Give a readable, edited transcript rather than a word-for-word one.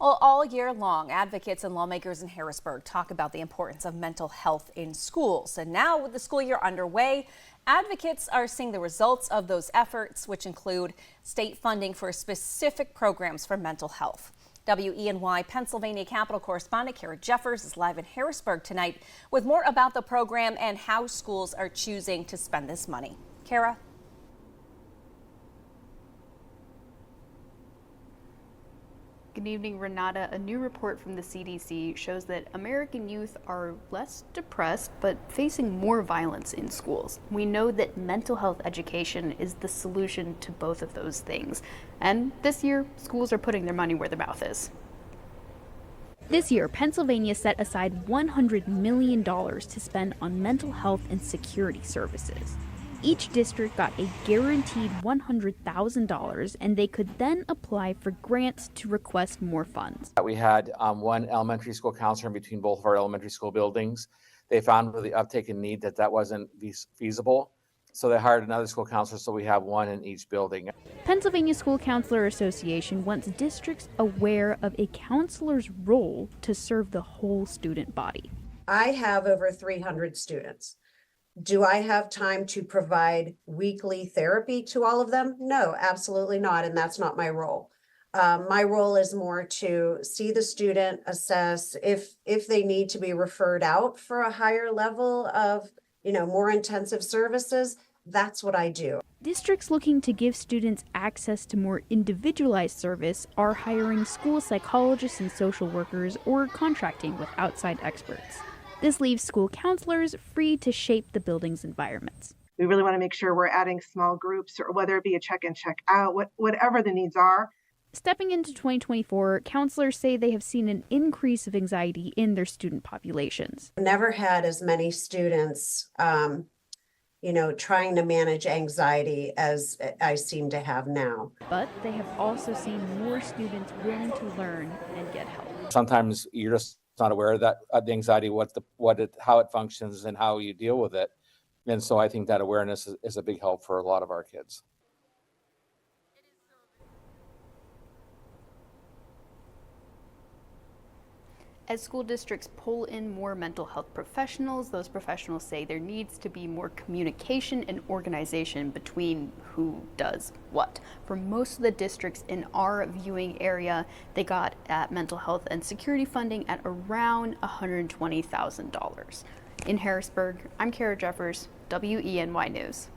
Well, all year long, advocates and lawmakers in Harrisburg talk about the importance of mental health in schools. And now, with the school year underway, advocates are seeing the results of those efforts, which include state funding for specific programs for mental health. WENY Pennsylvania Capitol correspondent Kara Jeffers is live in Harrisburg tonight with more about the program and how schools are choosing to spend this money. Kara? Good evening, Renata. A new report from the CDC shows that American youth are less depressed, but facing more violence in schools. We know that mental health education is the solution to both of those things. And this year, schools are putting their money where their mouth is. This year, Pennsylvania set aside $100 million to spend on mental health and security services. Each district got a guaranteed $100,000, and they could then apply for grants to request more funds. We had one elementary school counselor in between both of our elementary school buildings. They found with the uptake in need that wasn't feasible, so they hired another school counselor, so we have one in each building. Pennsylvania School Counselor Association wants districts aware of a counselor's role to serve the whole student body. I have over 300 students. Do I have time to provide weekly therapy to all of them? No, absolutely not. And that's not my role. My role is more to see the student, assess if they need to be referred out for a higher level of, more intensive services. That's what I do. Districts looking to give students access to more individualized service are hiring school psychologists and social workers or contracting with outside experts. This leaves school counselors free to shape the building's environments. We really want to make sure we're adding small groups, or whether it be a check in, check out, whatever the needs are. Stepping into 2024, counselors say they have seen an increase of anxiety in their student populations. Never had as many students, trying to manage anxiety as I seem to have now. But they have also seen more students willing to learn and get help. Sometimes you're just not aware of that the anxiety, how it functions and how you deal with it. And so I think that awareness is a big help for a lot of our kids. As school districts pull in more mental health professionals, those professionals say there needs to be more communication and organization between who does what. For most of the districts in our viewing area, they got mental health and security funding at around $120,000. In Harrisburg, I'm Kara Jeffers, WENY News.